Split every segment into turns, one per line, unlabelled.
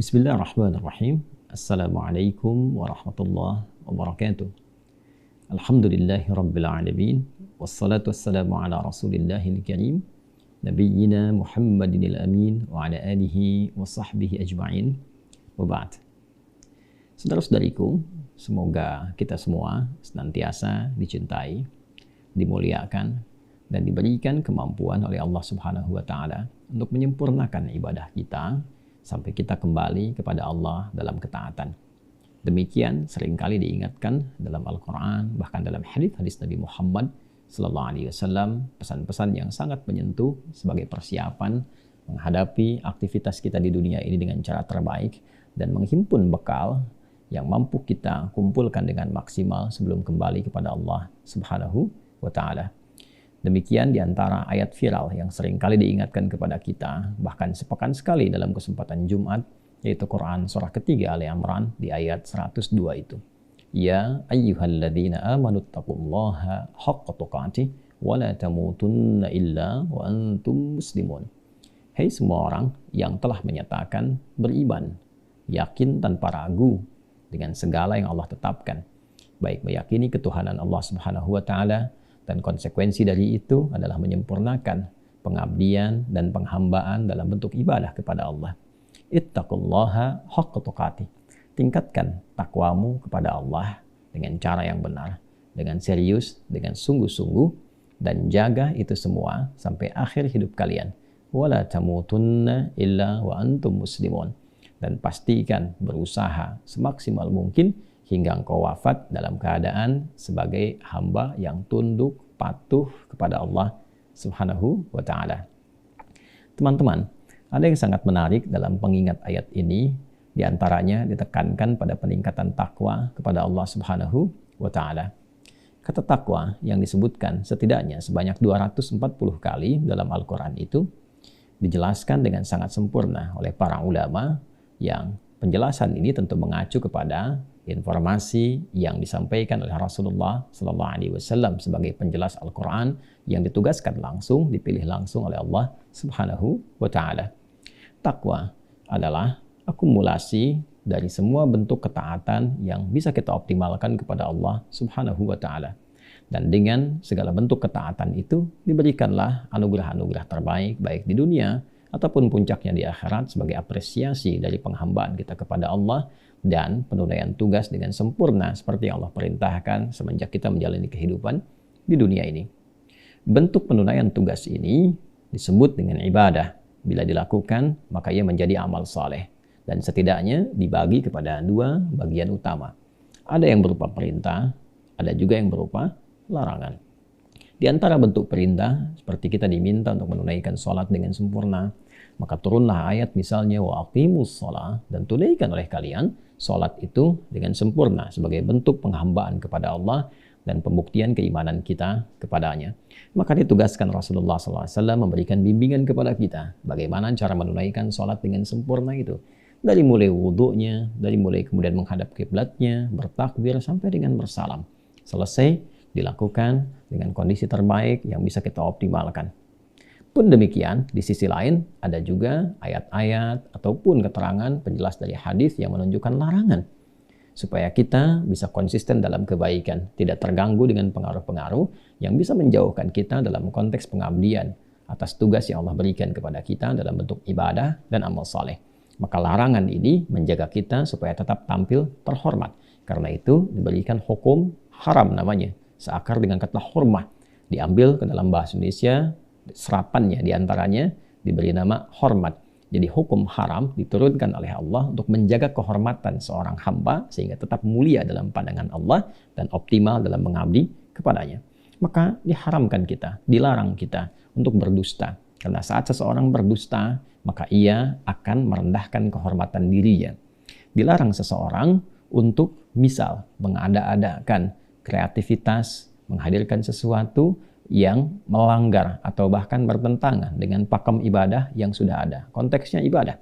Bismillahirrahmanirrahim. Assalamualaikum warahmatullahi wabarakatuh. Alhamdulillahirabbil alamin. Wassalatu wassalamu ala Rasulillahil karim, nabiyyina Muhammadinil amin wa ala alihi wa sahbihi ajma'in. Wa ba'd. Saudara-saudariku, semoga kita semua senantiasa dicintai, dimuliakan, dan diberikan kemampuan oleh Allah Subhanahu wa taala untuk menyempurnakan ibadah kita sampai kita kembali kepada Allah dalam ketaatan. Demikian seringkali diingatkan dalam Al-Quran, bahkan dalam hadis-hadis Nabi Muhammad SAW, pesan-pesan yang sangat menyentuh sebagai persiapan menghadapi aktivitas kita di dunia ini dengan cara terbaik dan menghimpun bekal yang mampu kita kumpulkan dengan maksimal sebelum kembali kepada Allah Subhanahu wa taala. Demikian diantara ayat viral yang seringkali diingatkan kepada kita, bahkan sepekan sekali dalam kesempatan Jumat, yaitu Quran surah ketiga Ali Imran di ayat 102 itu. Ya ayyuhalladzina amanu taqullaha haqqa tuqatih wa la tamutunna illa wa antum muslimun. Hai semua orang yang telah menyatakan beriman, yakin tanpa ragu dengan segala yang Allah tetapkan, baik meyakini ketuhanan Allah Subhanahu wa taala, dan konsekuensi dari itu adalah menyempurnakan pengabdian dan penghambaan dalam bentuk ibadah kepada Allah. Ittaqullaha haqqa tuqatih. Tingkatkan takwamu kepada Allah dengan cara yang benar, dengan serius, dengan sungguh-sungguh, dan jaga itu semua sampai akhir hidup kalian. Wala tamutunna illa wa antum muslimun. Dan pastikan berusaha semaksimal mungkin hingga engkau wafat dalam keadaan sebagai hamba yang tunduk, patuh kepada Allah Subhanahu wa ta'ala. Teman-teman, ada yang sangat menarik dalam pengingat ayat ini, diantaranya ditekankan pada peningkatan takwa kepada Allah Subhanahu wa ta'ala. Kata takwa yang disebutkan setidaknya sebanyak 240 kali dalam Al-Quran itu dijelaskan dengan sangat sempurna oleh para ulama, yang penjelasan ini tentu mengacu kepada informasi yang disampaikan oleh Rasulullah SAW sebagai penjelas Al-Quran yang ditugaskan langsung, dipilih langsung oleh Allah Subhanahu wa ta'ala. Takwa adalah akumulasi dari semua bentuk ketaatan yang bisa kita optimalkan kepada Allah Subhanahu wa ta'ala. Dan dengan segala bentuk ketaatan itu diberikanlah anugerah-anugerah terbaik baik di dunia ataupun puncaknya di akhirat sebagai apresiasi dari penghambaan kita kepada Allah dan penunaian tugas dengan sempurna seperti yang Allah perintahkan semenjak kita menjalani kehidupan di dunia ini. Bentuk penunaian tugas ini disebut dengan ibadah. Bila dilakukan, maka ia menjadi amal saleh dan setidaknya dibagi kepada dua bagian utama. Ada yang berupa perintah, ada juga yang berupa larangan. Di antara bentuk perintah, seperti kita diminta untuk menunaikan sholat dengan sempurna, maka turunlah ayat misalnya wa aqimus sholat, dan tunaikan oleh kalian sholat itu dengan sempurna sebagai bentuk penghambaan kepada Allah dan pembuktian keimanan kita kepadanya. Maka ditugaskan Rasulullah SAW memberikan bimbingan kepada kita bagaimana cara menunaikan sholat dengan sempurna itu. Dari mulai wudhunya, dari mulai kemudian menghadap kiblatnya, bertakbir sampai dengan bersalam. Selesai dilakukan dengan kondisi terbaik yang bisa kita optimalkan. Pun demikian, di sisi lain ada juga ayat-ayat ataupun keterangan penjelas dari hadis yang menunjukkan larangan supaya kita bisa konsisten dalam kebaikan, tidak terganggu dengan pengaruh-pengaruh yang bisa menjauhkan kita dalam konteks pengabdian atas tugas yang Allah berikan kepada kita dalam bentuk ibadah dan amal saleh. Maka larangan ini menjaga kita supaya tetap tampil terhormat. Karena itu diberikan hukum haram namanya, seakar dengan kata hormat, diambil ke dalam bahasa Indonesia, serapannya diantaranya diberi nama hormat. Jadi hukum haram diturunkan oleh Allah untuk menjaga kehormatan seorang hamba sehingga tetap mulia dalam pandangan Allah dan optimal dalam mengabdi kepadanya. Maka diharamkan kita, dilarang kita untuk berdusta. Karena saat seseorang berdusta, maka ia akan merendahkan kehormatan dirinya. Dilarang seseorang untuk misal mengada-adakan kreativitas, menghadirkan sesuatu yang melanggar atau bahkan bertentangan dengan pakem ibadah yang sudah ada. Konteksnya ibadah.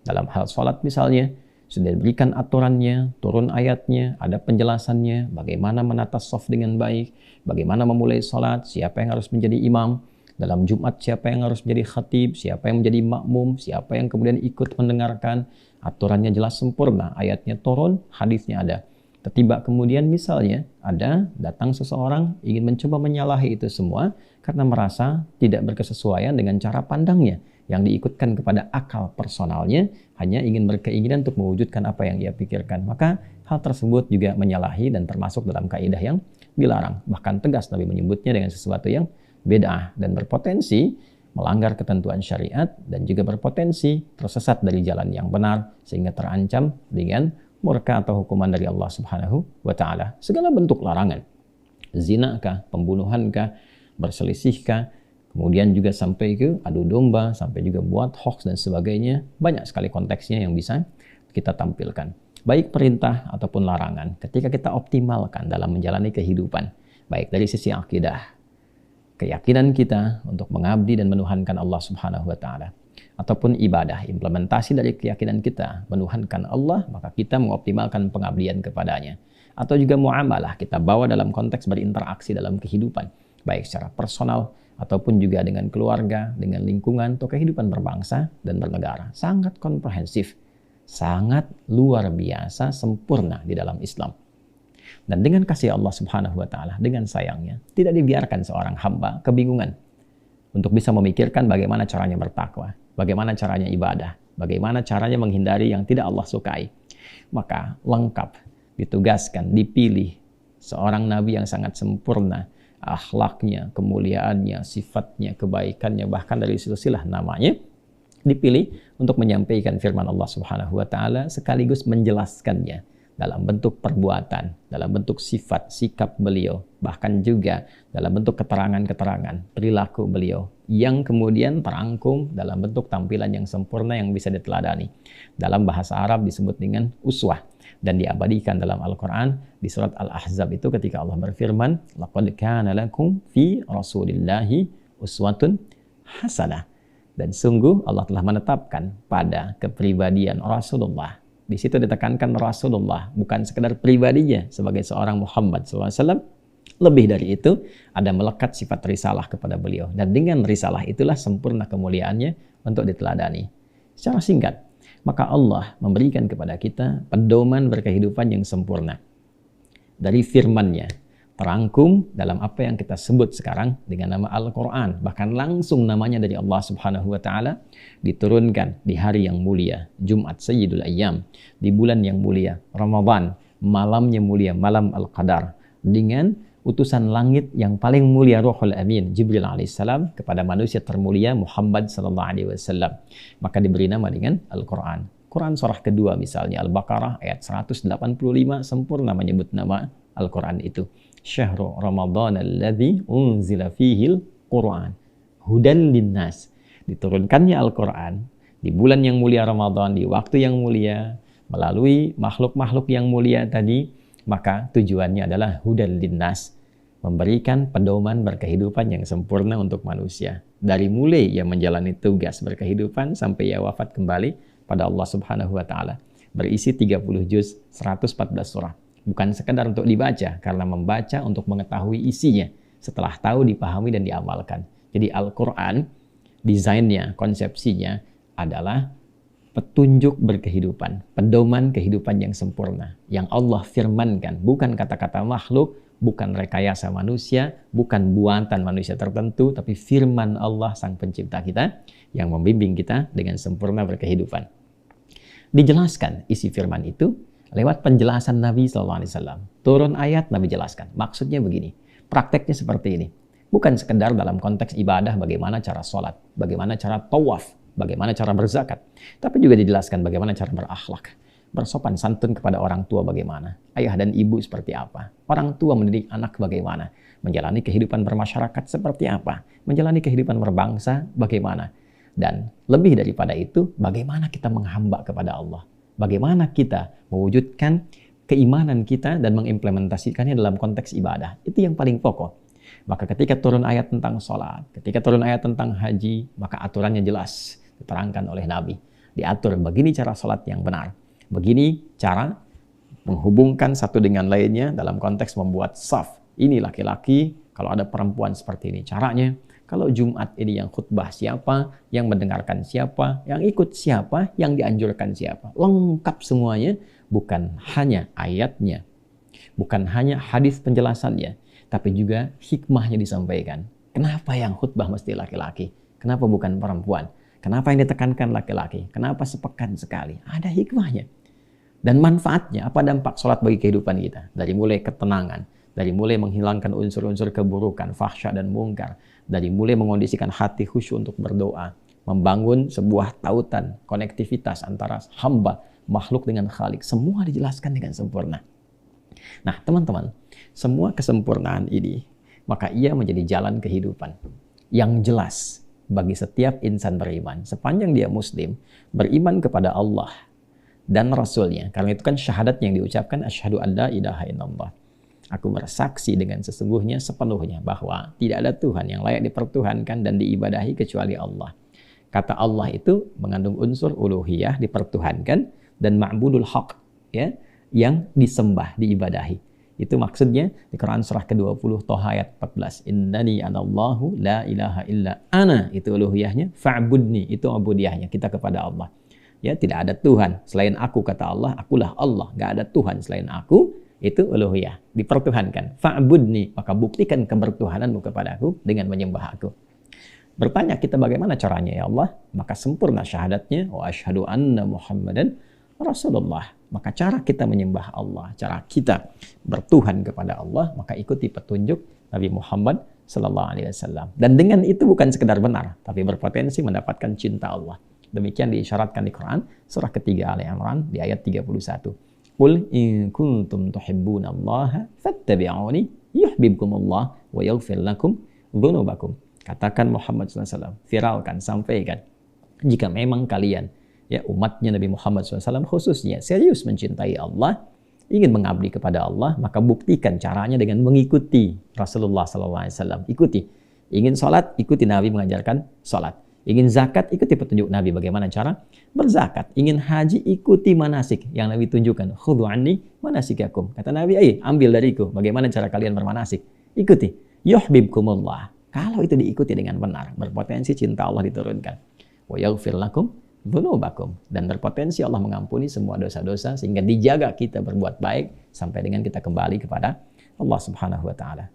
Dalam hal sholat misalnya, sudah diberikan aturannya, turun ayatnya, ada penjelasannya, bagaimana menata shaf dengan baik, bagaimana memulai sholat, siapa yang harus menjadi imam, Dalam Jumat siapa yang harus menjadi khatib, siapa yang menjadi makmum, siapa yang kemudian ikut mendengarkan. Aturannya jelas sempurna, ayatnya turun, hadisnya ada. Tiba kemudian misalnya datang seseorang ingin mencoba menyalahi itu semua karena merasa tidak berkesesuaian dengan cara pandangnya yang diikutkan kepada akal personalnya, hanya ingin berkeinginan untuk mewujudkan apa yang ia pikirkan. Maka hal tersebut juga menyalahi dan termasuk dalam kaidah yang dilarang. Bahkan tegas Nabi menyebutnya dengan sesuatu yang bid'ah dan berpotensi melanggar ketentuan syariat dan juga berpotensi tersesat dari jalan yang benar sehingga terancam dengan murka atau hukuman dari Allah Subhanahu wa taala. Segala bentuk larangan, zinakah, pembunuhankah, berselisihkah, kemudian juga sampai ke adu domba, sampai juga buat hoax dan sebagainya, banyak sekali konteksnya yang bisa kita tampilkan. Baik perintah ataupun larangan, ketika kita optimalkan dalam menjalani kehidupan, baik dari sisi akidah, keyakinan kita untuk mengabdi dan menuhankan Allah Subhanahu wa taala, ataupun ibadah, implementasi dari keyakinan kita menuhankan Allah, maka kita mengoptimalkan pengabdian kepadanya. Atau juga muamalah, kita bawa dalam konteks berinteraksi dalam kehidupan, baik secara personal ataupun juga dengan keluarga, dengan lingkungan, atau kehidupan berbangsa dan bernegara. Sangat komprehensif, sangat luar biasa, sempurna di dalam Islam. Dan dengan kasih Allah Subhanahu wa taala, dengan sayangnya, tidak dibiarkan seorang hamba kebingungan untuk bisa memikirkan bagaimana caranya bertakwa, bagaimana caranya ibadah, bagaimana caranya menghindari yang tidak Allah sukai. Maka lengkap, ditugaskan, dipilih seorang nabi yang sangat sempurna, akhlaknya, kemuliaannya, sifatnya, kebaikannya, bahkan dari silsilah namanya, dipilih untuk menyampaikan firman Allah Subhanahu wa taala sekaligus menjelaskannya dalam bentuk perbuatan, dalam bentuk sifat, sikap beliau, bahkan juga dalam bentuk keterangan-keterangan, perilaku beliau, yang kemudian terangkum dalam bentuk tampilan yang sempurna yang bisa diteladani. Dalam bahasa Arab disebut dengan uswah, dan diabadikan dalam Al-Quran di surat Al-Ahzab itu ketika Allah berfirman, laqad kana lakum fi rasulillahi uswatun hasanah. Dan sungguh Allah telah menetapkan pada kepribadian Rasulullah. Di situ ditekankan Rasulullah, bukan sekedar pribadinya sebagai seorang Muhammad SAW. Lebih dari itu, ada melekat sifat risalah kepada beliau. Dan dengan risalah itulah sempurna kemuliaannya untuk diteladani. Secara singkat, maka Allah memberikan kepada kita pedoman berkehidupan yang sempurna. Dari firman-Nya, terangkum dalam apa yang kita sebut sekarang dengan nama Al-Quran. Bahkan langsung namanya dari Allah Subhanahu wa ta'ala, diturunkan di hari yang mulia, Jumat Sayyidul Ayyam, di bulan yang mulia, Ramadan, malamnya mulia, malam Al-Qadar, dengan utusan langit yang paling mulia, Ruhul Amin, Jibril alaihissalam, kepada manusia termulia Muhammad sallallahu alaihi wasallam. Maka diberi nama dengan Al-Quran. Quran surah kedua misalnya, Al-Baqarah ayat 185, sempurna menyebut nama Al-Quran itu. Syahrul Ramadan alladzi unzila fihil Quran hudan linnas. Diturunkannya Al-Quran di bulan yang mulia Ramadan, di waktu yang mulia, melalui makhluk-makhluk yang mulia tadi, maka tujuannya adalah hudan linnas, memberikan pedoman berkehidupan yang sempurna untuk manusia. Dari mulai ia menjalani tugas berkehidupan sampai ia wafat kembali pada Allah Subhanahu wa ta'ala. Berisi 30 juz, 114 surah. Bukan sekedar untuk dibaca, karena membaca untuk mengetahui isinya, setelah tahu, dipahami, dan diamalkan. Jadi Al-Quran, desainnya, konsepsinya adalah petunjuk berkehidupan, pedoman kehidupan yang sempurna, yang Allah firmankan, bukan kata-kata makhluk, bukan rekayasa manusia, bukan buatan manusia tertentu, tapi firman Allah Sang Pencipta kita, yang membimbing kita dengan sempurna berkehidupan. Dijelaskan isi firman itu lewat penjelasan Nabi SAW. Turun ayat, Nabi jelaskan. Maksudnya begini, prakteknya seperti ini. Bukan sekedar dalam konteks ibadah, bagaimana cara sholat, bagaimana cara tawaf, bagaimana cara berzakat. Tapi juga dijelaskan bagaimana cara berakhlak, bersopan santun kepada orang tua bagaimana, ayah dan ibu seperti apa, orang tua mendidik anak bagaimana, menjalani kehidupan bermasyarakat seperti apa, menjalani kehidupan berbangsa bagaimana. Dan lebih daripada itu, bagaimana kita menghamba kepada Allah. Bagaimana kita mewujudkan keimanan kita dan mengimplementasikannya dalam konteks ibadah. Itu yang paling pokok. Maka ketika turun ayat tentang sholat, ketika turun ayat tentang haji, maka aturannya jelas diterangkan oleh Nabi. Diatur begini cara sholat yang benar. Begini cara menghubungkan satu dengan lainnya dalam konteks membuat saf. Ini laki-laki, kalau ada perempuan seperti ini caranya. Kalau Jumat ini yang khutbah siapa, yang mendengarkan siapa, yang ikut siapa, yang dianjurkan siapa. Lengkap semuanya, bukan hanya ayatnya, bukan hanya hadis penjelasannya, tapi juga hikmahnya disampaikan. Kenapa yang khutbah mesti laki-laki? Kenapa bukan perempuan? Kenapa yang ditekankan laki-laki? Kenapa sepekan sekali? Ada hikmahnya. Dan manfaatnya, apa dampak sholat bagi kehidupan kita? Dari mulai ketenangan, dari mulai menghilangkan unsur-unsur keburukan, fahsya dan mungkar, dari mulai mengondisikan hati khusyuk untuk berdoa, membangun sebuah tautan, konektivitas antara hamba, makhluk dengan Khalik, semua dijelaskan dengan sempurna. Nah, teman-teman, semua kesempurnaan ini, maka ia menjadi jalan kehidupan yang jelas bagi setiap insan beriman. Sepanjang dia muslim, beriman kepada Allah dan Rasulnya. Karena itu kan syahadat yang diucapkan, asyhadu an la ilaha illallah. Aku bersaksi dengan sesungguhnya sepenuhnya bahwa tidak ada Tuhan yang layak dipertuhankan dan diibadahi kecuali Allah. Kata Allah itu mengandung unsur uluhiyah, dipertuhankan, dan ma'budul haq, ya, yang disembah, diibadahi. Itu maksudnya di Quran surah ke-20 Toha ayat 14. Innani anallahu la ilaha illa ana, itu uluhiyahnya. Fa'budni, itu ubudiyahnya kita kepada Allah. Ya, tidak ada Tuhan selain aku, kata Allah, akulah Allah. Gak ada Tuhan selain aku, itu uluhiyah, dipertuhankan. Fa'budni, maka buktikan kebertuhananmu kepada aku dengan menyembah aku. Bertanya kita bagaimana caranya ya Allah? Maka sempurna syahadatnya, wa asyhadu anna Muhammadan Rasulullah. Maka cara kita menyembah Allah, cara kita bertuhan kepada Allah, maka ikuti petunjuk Nabi Muhammad SAW. Dan dengan itu bukan sekedar benar, tapi berpotensi mendapatkan cinta Allah. Demikian diisyaratkan di Quran surah ketiga Ali Imran di ayat 31. Qul in kuntum tuhibbunallaha fattabi'uni yuhibbukumullah wa yaghfir lakum dzunubakum. Katakan Muhammad SAW, viralkan, sampaikan. Jika memang kalian, ya umatnya Nabi Muhammad SAW khususnya, serius mencintai Allah, ingin mengabdi kepada Allah, maka buktikan caranya dengan mengikuti Rasulullah SAW. Ikuti. Ingin sholat, ikuti Nabi mengajarkan sholat. Ingin zakat, ikuti petunjuk Nabi bagaimana cara berzakat. Ingin haji, ikuti manasik yang Nabi tunjukkan. Khudhu anni manasikakum. Kata Nabi, ayo ambil dariku bagaimana cara kalian bermanasik. Ikuti. Yuhibbukumullah. Kalau itu diikuti dengan benar, berpotensi cinta Allah diturunkan. Wa yaghfir lakum dzunubakum. Dan berpotensi Allah mengampuni semua dosa-dosa sehingga dijaga kita berbuat baik sampai dengan kita kembali kepada Allah Subhanahu wa taala.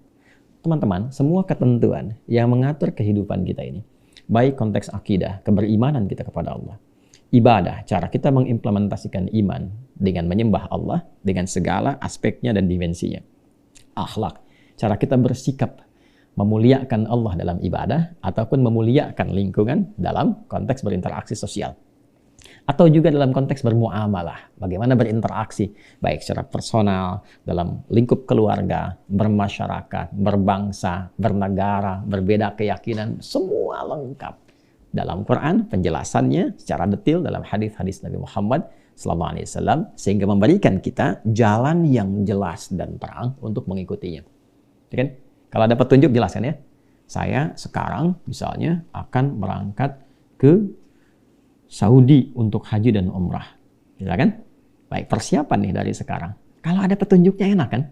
Teman-teman, semua ketentuan yang mengatur kehidupan kita ini, baik konteks akidah, keberimanan kita kepada Allah, ibadah, cara kita mengimplementasikan iman dengan menyembah Allah dengan segala aspeknya dan dimensinya, akhlak, cara kita bersikap memuliakan Allah dalam ibadah ataupun memuliakan lingkungan dalam konteks berinteraksi sosial, atau juga dalam konteks bermuamalah, bagaimana berinteraksi baik secara personal, dalam lingkup keluarga, bermasyarakat, berbangsa, bernegara, berbeda keyakinan, semua lengkap dalam Quran, penjelasannya secara detail dalam hadis-hadis Nabi Muhammad SAW, sehingga memberikan kita jalan yang jelas dan terang untuk mengikutinya. Ya kan? Kalau ada petunjuk jelaskan ya. Saya sekarang misalnya akan berangkat ke Saudi untuk haji dan umrah. Ya kan? Baik, persiapan nih dari sekarang. Kalau ada petunjuknya enak kan?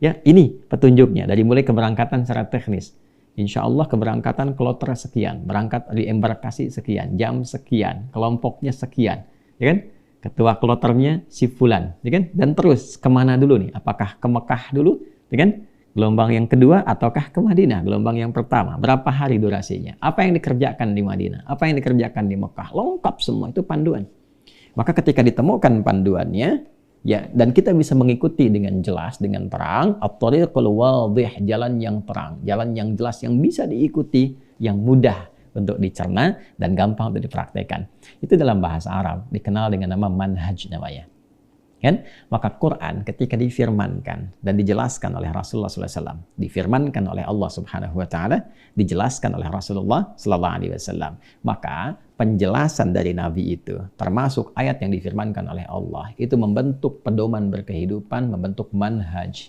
Ya, ini petunjuknya dari mulai keberangkatan secara teknis. Insya Allah keberangkatan kloter sekian, berangkat di embarkasi sekian, jam sekian, kelompoknya sekian, ya kan? Ketua kloternya si fulan, ya kan? Dan terus kemana dulu nih? Apakah ke Mekah dulu, ya kan? Gelombang yang kedua ataukah ke Madinah? Gelombang yang pertama. Berapa hari durasinya? Apa yang dikerjakan di Madinah? Apa yang dikerjakan di Mekah? Lengkap semua, itu panduan. Maka ketika ditemukan panduannya, ya, dan kita bisa mengikuti dengan jelas, dengan terang, at-thariqul wadih, jalan yang terang, jalan yang jelas, yang bisa diikuti, yang mudah untuk dicerna dan gampang untuk dipraktekkan. Itu dalam bahasa Arab dikenal dengan nama manhaj namanya. Kan? Maka Quran ketika difirmankan dan dijelaskan oleh Rasulullah SAW, difirmankan oleh Allah Subhanahu Wa Taala, dijelaskan oleh Rasulullah SAW, maka penjelasan dari Nabi itu, termasuk ayat yang difirmankan oleh Allah, itu membentuk pedoman berkehidupan, membentuk manhaj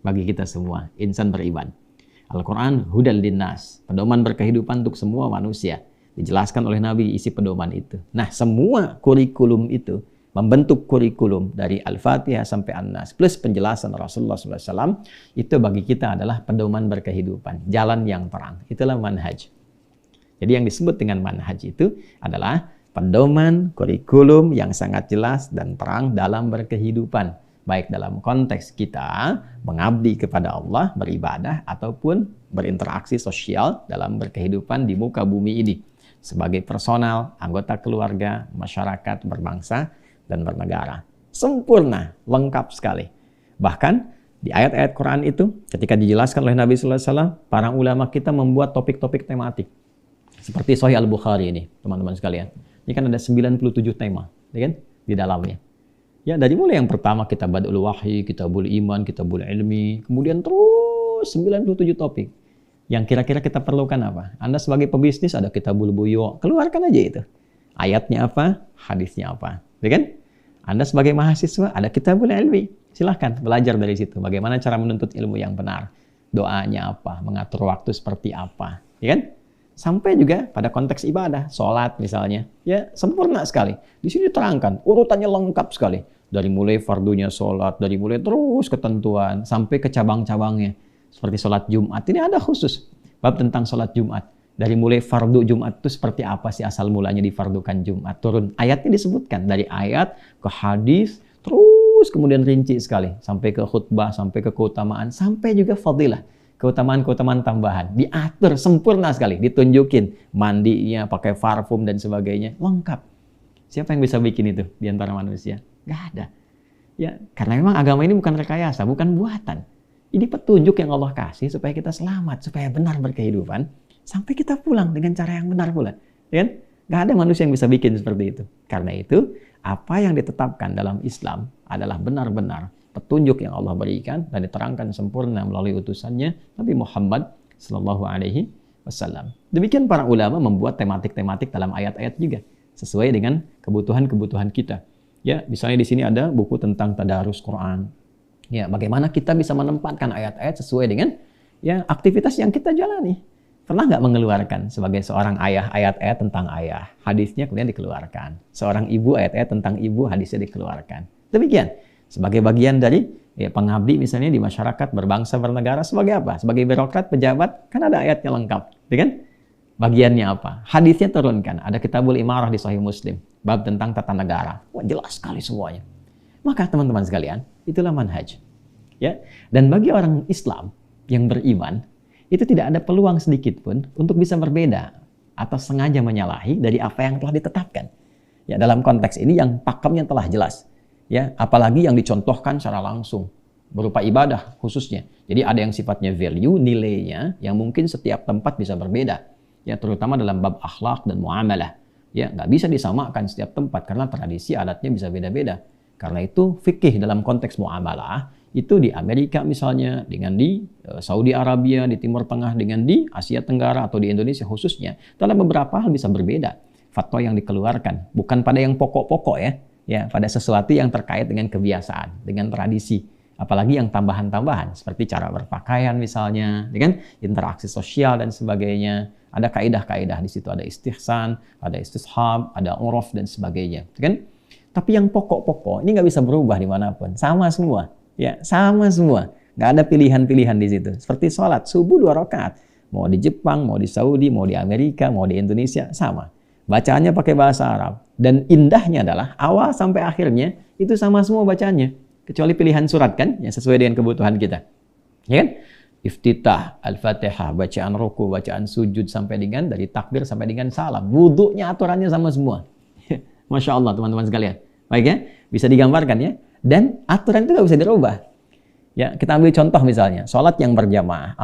bagi kita semua, insan beriman. Al-Quran hudal linnas, pedoman berkehidupan untuk semua manusia. Dijelaskan oleh Nabi isi pedoman itu. Nah, semua kurikulum itu membentuk kurikulum dari Al-Fatihah sampai An-Nas plus penjelasan Rasulullah SAW, itu bagi kita adalah pedoman berkehidupan, jalan yang terang. Itulah manhaj. Jadi yang disebut dengan manhaj itu adalah pedoman kurikulum yang sangat jelas dan terang dalam berkehidupan. Baik dalam konteks kita mengabdi kepada Allah, beribadah, ataupun berinteraksi sosial dalam berkehidupan di muka bumi ini. Sebagai personal, anggota keluarga, masyarakat, berbangsa, dan bernegara. Sempurna, lengkap sekali. Bahkan di ayat-ayat Quran itu, ketika dijelaskan oleh Nabi Sallallahu Alaihi Wasallam, para ulama kita membuat topik-topik tematik. Seperti Sahih Al-Bukhari ini, teman-teman sekalian. Ini kan ada 97 tema, ya kan, di dalamnya. Ya, dari mulai yang pertama kita Badul Wahyi, Kitabul Iman, Kitabul Ilmi, kemudian terus 97 topik. Yang kira-kira kita perlukan apa? Anda sebagai pebisnis ada Kitabul Buyu', keluarkan aja itu. Ayatnya apa, hadisnya apa, ya kan? Anda sebagai mahasiswa ada Kitabul Ilmi, silahkan belajar dari situ. Bagaimana cara menuntut ilmu yang benar, doanya apa, mengatur waktu seperti apa, ya kan? Sampai juga pada konteks ibadah, sholat misalnya, ya sempurna sekali. Di sini diterangkan, urutannya lengkap sekali. Dari mulai fardunya sholat, dari mulai terus ketentuan, sampai ke cabang-cabangnya. Seperti sholat Jumat, ini ada khusus bab tentang sholat Jumat. Dari mulai fardu Jumat itu seperti apa sih asal mulanya difardukan Jumat. Turun ayatnya disebutkan, dari ayat ke hadis, terus kemudian rinci sekali. Sampai ke khutbah, sampai ke keutamaan, sampai juga fadilah. Keutamaan-keutamaan tambahan. Diatur sempurna sekali. Ditunjukin mandinya, pakai parfum dan sebagainya. Lengkap. Siapa yang bisa bikin itu di antara manusia? Nggak ada. Ya, karena memang agama ini bukan rekayasa, bukan buatan. Ini petunjuk yang Allah kasih supaya kita selamat, supaya benar berkehidupan. Sampai kita pulang dengan cara yang benar pula. Ya kan? Nggak ada manusia yang bisa bikin seperti itu. Karena itu, apa yang ditetapkan dalam Islam adalah benar-benar petunjuk yang Allah berikan dan diterangkan sempurna melalui utusannya Nabi Muhammad Sallallahu Alaihi Wasallam. Demikian para ulama membuat tematik-tematik dalam ayat-ayat juga sesuai dengan kebutuhan-kebutuhan kita. Ya, misalnya di sini ada buku tentang tadarus Quran. Ya, bagaimana kita bisa menempatkan ayat-ayat sesuai dengan ya aktivitas yang kita jalani. Pernah nggak mengeluarkan sebagai seorang ayah ayat-ayat tentang ayah, hadisnya kemudian dikeluarkan. Seorang ibu ayat-ayat tentang ibu, hadisnya dikeluarkan. Demikian. Sebagai bagian dari ya, pengabdi misalnya di masyarakat, berbangsa, bernegara, sebagai apa? Sebagai birokrat, pejabat, kan ada ayatnya lengkap. Ya kan? Bagiannya apa? Hadisnya turunkan. Ada Kitabul Imarah di Sahih Muslim. Bab tentang tata negara. Wah, jelas sekali semuanya. Maka teman-teman sekalian, itulah manhaj. Ya. Dan bagi orang Islam yang beriman, itu tidak ada peluang sedikit pun untuk bisa berbeda atau sengaja menyalahi dari apa yang telah ditetapkan. Ya, dalam konteks ini yang pakemnya telah jelas. Ya, apalagi yang dicontohkan secara langsung berupa ibadah khususnya. Jadi ada yang sifatnya value, nilainya yang mungkin setiap tempat bisa berbeda. Ya, terutama dalam bab akhlak dan muamalah. Ya, nggak bisa disamakan setiap tempat karena tradisi adatnya bisa beda-beda. Karena itu fikih dalam konteks muamalah itu di Amerika misalnya dengan di Saudi Arabia, di Timur Tengah dengan di Asia Tenggara atau di Indonesia khususnya dalam beberapa hal bisa berbeda. Fatwa yang dikeluarkan bukan pada yang pokok-pokok ya. Ya, pada sesuatu yang terkait dengan kebiasaan, dengan tradisi, apalagi yang tambahan-tambahan seperti cara berpakaian misalnya, dengan interaksi sosial dan sebagainya. Ada kaidah-kaidah di situ, ada istihsan, ada istishab, ada uruf dan sebagainya, kan? Tapi yang pokok-pokok ini nggak bisa berubah dimanapun, sama semua, ya, sama semua, nggak ada pilihan-pilihan di situ. Seperti sholat subuh 2 rakaat, mau di Jepang, mau di Saudi, mau di Amerika, mau di Indonesia, sama. Bacaannya pakai bahasa Arab. Dan indahnya adalah awal sampai akhirnya itu sama semua bacaannya. Kecuali pilihan surat kan, yang sesuai dengan kebutuhan kita. Ya kan? Iftitah, Al-Fatihah, bacaan ruku, bacaan sujud sampai dengan dari takbir sampai dengan salam. Wudhunya aturannya sama semua. Masya Allah teman-teman sekalian. Baik ya, bisa digambarkan ya. Dan aturan itu nggak bisa dirubah. Ya, kita ambil contoh misalnya, sholat yang berjamaah.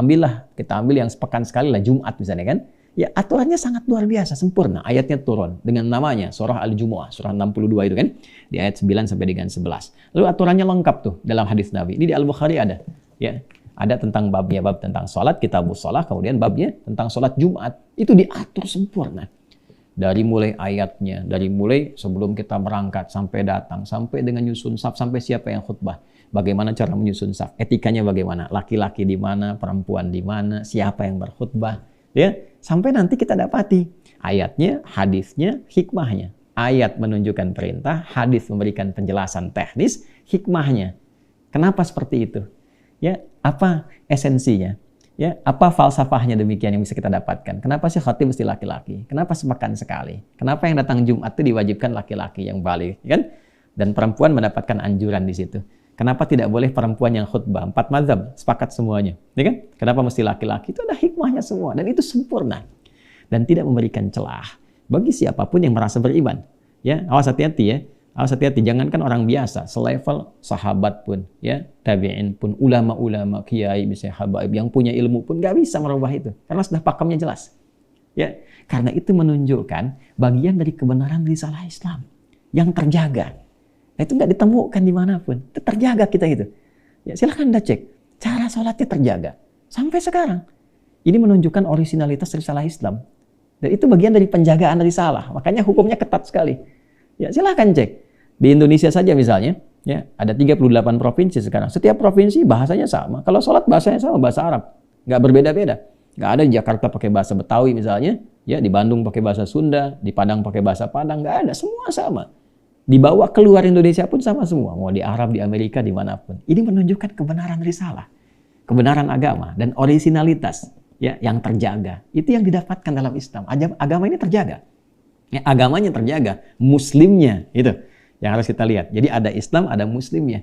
Kita ambil yang sepekan sekali lah Jumat misalnya kan. Ya, aturannya sangat luar biasa, sempurna. Ayatnya turun dengan namanya, surah Al-Jumu'ah, surah 62 itu kan. Di ayat 9 sampai dengan 11. Lalu aturannya lengkap tuh dalam hadis Nabi. Ini di Al-Bukhari ada. Ya, ada tentang babnya, bab tentang sholat, kitabus sholat, kemudian babnya tentang sholat Jumat. Itu diatur sempurna. Dari mulai ayatnya, dari mulai sebelum kita berangkat, sampai datang, sampai dengan nyusun saf, sampai siapa yang khutbah. Bagaimana cara menyusun saf, etikanya bagaimana, laki-laki di mana, perempuan di mana, siapa yang berkhutbah. Ya, sampai nanti kita dapati ayatnya, hadisnya, hikmahnya. Ayat menunjukkan perintah, hadis memberikan penjelasan teknis, hikmahnya. Kenapa seperti itu? Ya, apa esensinya? Ya, apa falsafahnya demikian yang bisa kita dapatkan? Kenapa sih khatib mesti laki-laki? Kenapa sepekan sekali? Kenapa yang datang Jumat itu diwajibkan laki-laki yang baligh, kan? Dan perempuan mendapatkan anjuran di situ. Kenapa tidak boleh perempuan yang khutbah? 4 mazhab sepakat semuanya, ya kan? Kenapa mesti laki-laki? Itu ada hikmahnya semua dan itu sempurna dan tidak memberikan celah bagi siapapun yang merasa beriman. Ya, awas hati-hati ya. Awas hati-hati, jangankan orang biasa, selevel sahabat pun, ya, tabi'in pun, ulama-ulama, kiai, misalnya habaib yang punya ilmu pun nggak bisa merubah itu, karena sudah pakemnya jelas. Ya, karena itu menunjukkan bagian dari kebenaran risalah Islam yang terjaga. Nah, itu nggak ditemukan dimanapun, itu terjaga kita itu. Ya, silahkan Anda cek, cara sholatnya terjaga sampai sekarang. Ini menunjukkan originalitas risalah Islam, dan itu bagian dari penjagaan risalah. Makanya hukumnya ketat sekali. Ya, silahkan cek. Di Indonesia saja misalnya, ya, ada 38 provinsi sekarang. Setiap provinsi bahasanya sama. Kalau sholat bahasanya sama, bahasa Arab. Nggak berbeda-beda. Nggak ada di Jakarta pakai bahasa Betawi misalnya, ya, di Bandung pakai bahasa Sunda, di Padang pakai bahasa Padang, nggak ada. Semua sama. Dibawa keluar Indonesia pun sama semua. Mau di Arab, di Amerika, dimanapun. Ini menunjukkan kebenaran risalah, kebenaran agama, dan originalitas, ya, yang terjaga. Itu yang didapatkan dalam Islam. Agama ini terjaga. Ya, agamanya terjaga, muslimnya itu yang harus kita lihat. Jadi ada Islam, ada muslimnya.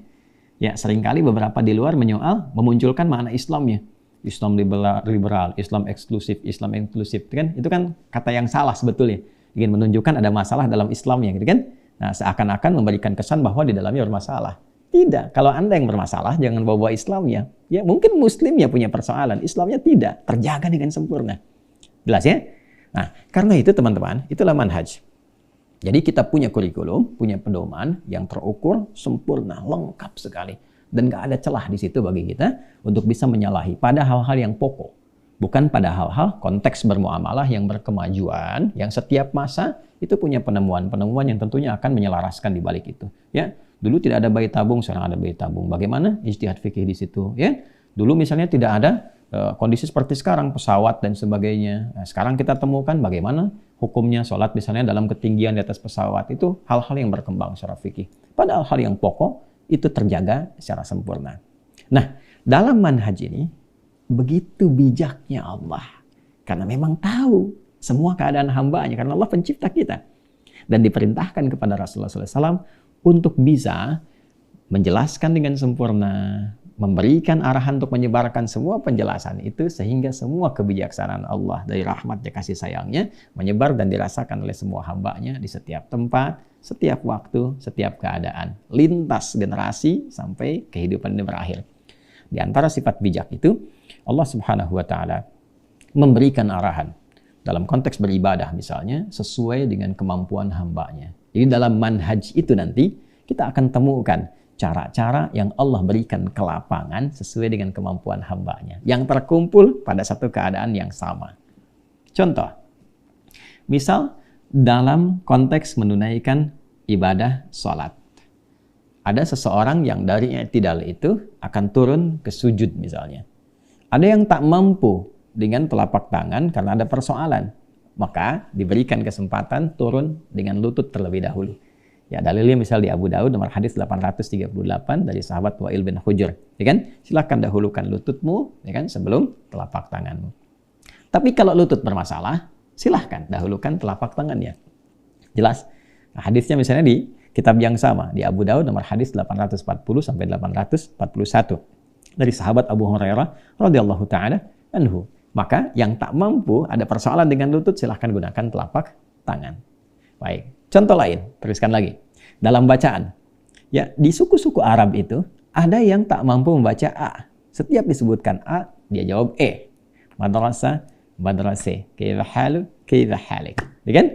Ya, seringkali beberapa di luar memunculkan makna Islamnya. Islam liberal, Islam eksklusif, Islam inklusif, kan? Itu kan kata yang salah sebetulnya. Ingin menunjukkan ada masalah dalam Islamnya, gitu kan? Nah, seakan-akan memberikan kesan bahwa di dalamnya bermasalah. Tidak. Kalau Anda yang bermasalah, jangan bawa Islamnya. Ya, mungkin muslimnya punya persoalan, Islamnya tidak. Terjaga dengan sempurna. Jelas ya? Nah, karena itu teman-teman, itulah manhaj. Jadi kita punya kurikulum, punya pedoman yang terukur, sempurna, lengkap sekali. Dan nggak ada celah di situ bagi kita untuk bisa menyalahi pada hal-hal yang pokok. Bukan pada hal-hal konteks bermuamalah yang berkemajuan, yang setiap masa itu punya penemuan-penemuan yang tentunya akan menyelaraskan di balik itu. Ya, dulu tidak ada bayi tabung, sekarang ada bayi tabung. Bagaimana ijtihad fikih di situ? Ya, dulu misalnya tidak ada kondisi seperti sekarang, pesawat dan sebagainya. Nah, sekarang kita temukan bagaimana hukumnya sholat misalnya dalam ketinggian di atas pesawat. Itu hal-hal yang berkembang secara fikih. Padahal hal yang pokok itu terjaga secara sempurna. Nah, dalam manhaj ini begitu bijaknya Allah. Karena memang tahu semua keadaan hambanya. Karena Allah pencipta kita. Dan diperintahkan kepada Rasulullah SAW untuk bisa menjelaskan dengan sempurna, memberikan arahan untuk menyebarkan semua penjelasan itu sehingga semua kebijaksanaan Allah dari rahmatnya, kasih sayangnya menyebar dan dirasakan oleh semua hambanya di setiap tempat, setiap waktu, setiap keadaan, lintas generasi sampai kehidupan ini berakhir. Di antara sifat bijak itu Allah Subhanahu wa taala memberikan arahan dalam konteks beribadah misalnya sesuai dengan kemampuan hambanya. Jadi dalam manhaj itu nanti kita akan temukan cara-cara yang Allah berikan ke lapangan sesuai dengan kemampuan hambanya. Yang terkumpul pada satu keadaan yang sama. Contoh, misal dalam konteks menunaikan ibadah sholat. Ada seseorang yang dari i'tidal itu akan turun ke sujud misalnya. Ada yang tak mampu dengan telapak tangan karena ada persoalan. Maka diberikan kesempatan turun dengan lutut terlebih dahulu. Ya, dalilnya misal di Abu Daud nomor hadis 838 dari sahabat Wa'il bin Hujr, ya kan? Silakan dahulukan lututmu, ya kan, sebelum telapak tanganmu. Tapi kalau lutut bermasalah, silahkan dahulukan telapak tangannya. Jelas? Nah, hadisnya misalnya di kitab yang sama di Abu Daud nomor hadis 840 sampai 841 dari sahabat Abu Hurairah radhiyallahu taala anhu. Maka yang tak mampu ada persoalan dengan lutut silahkan gunakan telapak tangan. Baik. Contoh lain, teruskan lagi. Dalam bacaan, ya di suku-suku Arab itu ada yang tak mampu membaca A. Setiap disebutkan A, dia jawab E. Madrasah, madrasah, kaifa halu, kaifa halik. Ya kan?